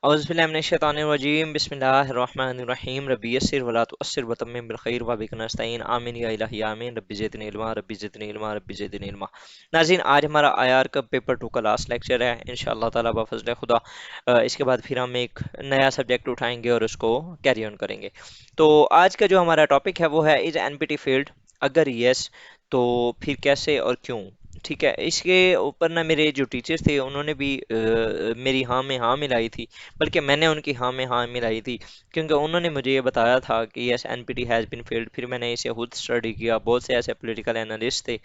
औज़ु बिल्लाहि मिनश शैतानिर रजीम बिस्मिल्लाहिर रहमानिर रहीम रब्बि यस्सिर वला तुअस्सिर वतम्मिम बिल खैर व बिक नस्तईन आमीन या इलाही आमीन रब्बि ज़िदनी इल्मा रब्बि ज़िदनी इल्मा रब्बि ज़िदनी इल्मा। नाज़रीन, आज हमारा आईआर का पेपर 2 का लास्ट लेक्चर है इंशाअल्लाह ताला बफ़ज़ल खुदा। इसके बाद फिर हम एक नया सब्जेक्ट उठाएंगे और उसको कैरी ऑन करेंगे। तो आज का जो हमारा टॉपिक है वो है इज एनपीटी फेल्ड, अगर यस तो फिर कैसे और क्यों। ठीक है, इसके ऊपर ना मेरे जो टीचर्स थे उन्होंने भी मेरी हाँ में हाँ मिलाई थी, बल्कि मैंने उनकी हाँ में हाँ मिलाई थी, क्योंकि उन्होंने मुझे ये बताया था कि yes NPT has been failed. फिर मैंने इसे खुद स्टडी किया, बहुत से ऐसे पॉलिटिकल एनालिस्ट थे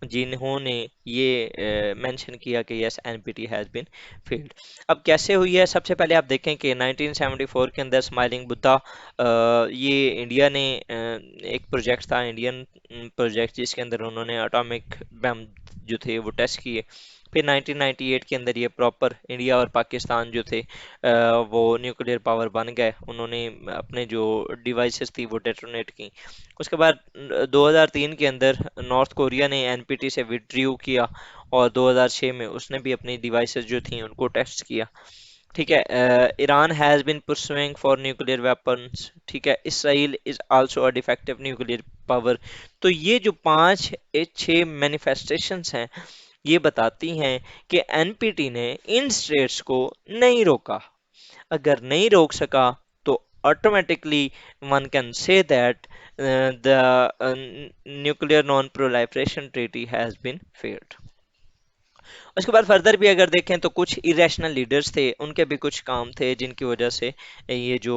जिन्होंने ये मेंशन किया कि yes NPT has been failed. अब कैसे हुई है, सबसे पहले आप देखें कि 1974 के अंदर स्माइलिंग बुद्धा, ये इंडिया ने एक प्रोजेक्ट था, इंडियन प्रोजेक्ट, जिसके अंदर उन्होंने एटॉमिक बम जो थे वो टेस्ट किए। फिर 1998 के अंदर ये प्रॉपर इंडिया और पाकिस्तान जो थे वो न्यूक्लियर पावर बन गए, उन्होंने अपने जो डिवाइसेस थी वो डेटोनेट की। उसके बाद 2003 के अंदर नॉर्थ कोरिया ने एनपीटी से विड्रू किया और 2006 में उसने भी अपनी डिवाइसेस जो थी उनको टेस्ट किया। ठीक है, Iran has been pursuing for nuclear weapons. ठीक है, Israel is also a defective nuclear power. तो ये जो 5 6 मैनिफेस्टेशंस हैं ये बताती हैं कि एनपीटी ने इन स्टेट्स को नहीं रोका। अगर नहीं रोक सका तो automatically one can say that the nuclear non proliferation treaty has been failed. उसके बाद फर्दर भी अगर देखें तो कुछ इरेशनल लीडर्स थे, उनके भी कुछ काम थे जिनकी वजह से ये जो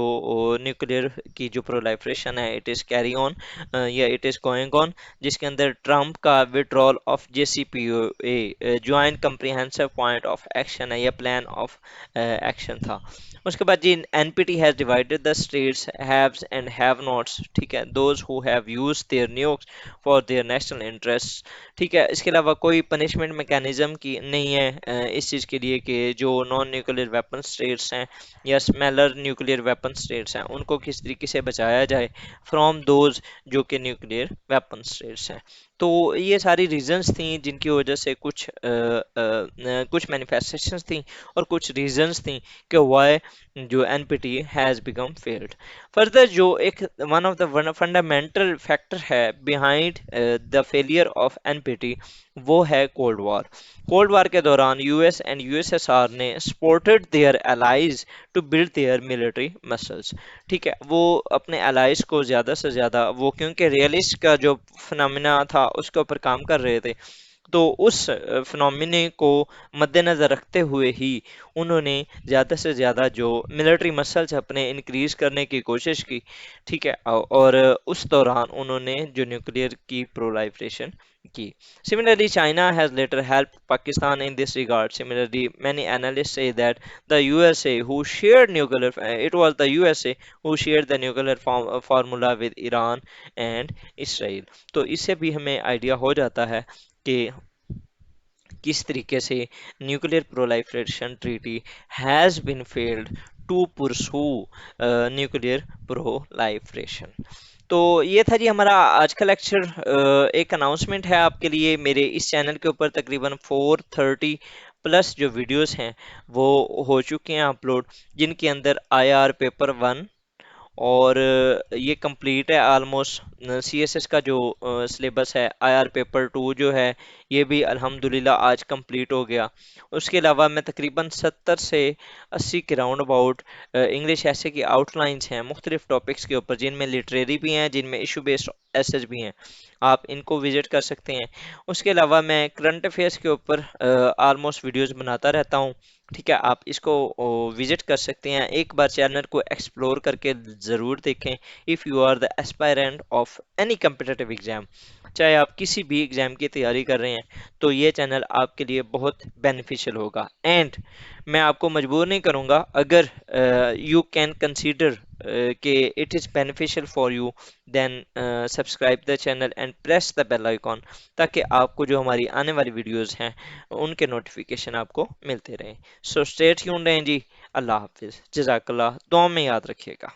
न्यूक्लियर की जो प्रोलाइफरेशन है इट इज़ कैरी ऑन या इट इज़ गोइंग ऑन, जिसके अंदर ट्रम्प का withdrawal of JCPOA joint comprehensive point of action है या प्लान ऑफ एक्शन था। उसके बाद जी NPT has divided the states haves and have nots. ठीक है, those who have used their nukes for their national interest. ठीक है, इसके अलावा कोई पनिशमेंट मैकेनिज्म की नहीं है इस चीज़ के लिए कि जो नॉन न्यूक्लियर वेपन स्टेट्स हैं या स्मेलर न्यूक्लियर वेपन स्टेट्स हैं उनको किस तरीके से बचाया जाए फ्रॉम दोज जो कि न्यूक्लियर वेपन स्टेट्स हैं। तो ये सारी रीजंस थी जिनकी वजह से कुछ मैनिफेस्टेशंस थी और कुछ रीजंस थी कि वाई जो NPT has become failed. Further जो एक one of the fundamental factor है behind the failure of NPT वो है कोल्ड वॉर। कोल्ड वॉर के दौरान यूएस एंड यूएसएसआर ने supported their allies to build their military muscles. ठीक है, वो अपने एलाइज को ज़्यादा से ज़्यादा वो क्योंकि रियलिस्ट का जो फिनोमिना था उसके ऊपर काम कर रहे थे, तो उस फिनोमिने को मद्देनज़र रखते हुए ही उन्होंने ज़्यादा से ज़्यादा जो मिलिट्री मसल्स अपने इंक्रीज़ करने की कोशिश की। ठीक है, और उस दौरान उन्होंने जो न्यूक्लियर की प्रोलाइफरेशन की। Similarly, China has later helped Pakistan in this regard. Similarly, many analysts say that the USA who shared nuclear, it was the USA who shared the nuclear formula with Iran and Israel. तो इससे भी हमें idea हो जाता है कि किस तरीके से nuclear proliferation treaty has been failed to pursue nuclear proliferation. तो ये था जी हमारा आज का लेक्चर। एक अनाउंसमेंट है आपके लिए, मेरे इस चैनल के ऊपर तकरीबन 430 प्लस जो वीडियोस हैं वो हो चुके हैं अपलोड, जिनके अंदर आईआर पेपर 1 और ये कंप्लीट है ऑलमोस्ट। सीएसएस का जो सिलेबस है आईआर पेपर 2 जो है ये भी अल्हम्दुलिल्लाह आज कंप्लीट हो गया। उसके अलावा मैं तकरीबन 70 से 80 के राउंड अबाउट इंग्लिश ऐसे की आउटलाइंस हैं मुख्तलिफ टॉपिक्स के ऊपर, जिनमें लिटरेरी भी हैं, जिनमें इशू बेस्ड एसेज भी हैं, आप इनको विजिट कर सकते हैं। उसके अलावा मैं करंट अफेयर्स के ऊपर ऑलमोस्ट वीडियोस बनाता रहता हूँ। ठीक है, आप इसको विजिट कर सकते हैं, एक बार चैनल को एक्सप्लोर करके ज़रूर देखें। If you are the aspirant of any competitive exam, चाहे आप किसी भी एग्ज़ाम की तैयारी कर रहे हैं, तो ये चैनल आपके लिए बहुत बेनिफिशियल होगा। एंड मैं आपको मजबूर नहीं करूँगा, अगर यू कैन कंसीडर कि it is beneficial for you, then subscribe the channel and press the bell icon, ताकि आपको जो हमारी आने वाली वीडियोस हैं उनके नोटिफिकेशन आपको मिलते रहें। सो स्टे ट्यून्ड रहें जी। अल्लाह हाफिज़, जज़ाकल्लाह, दुआ में याद रखिएगा।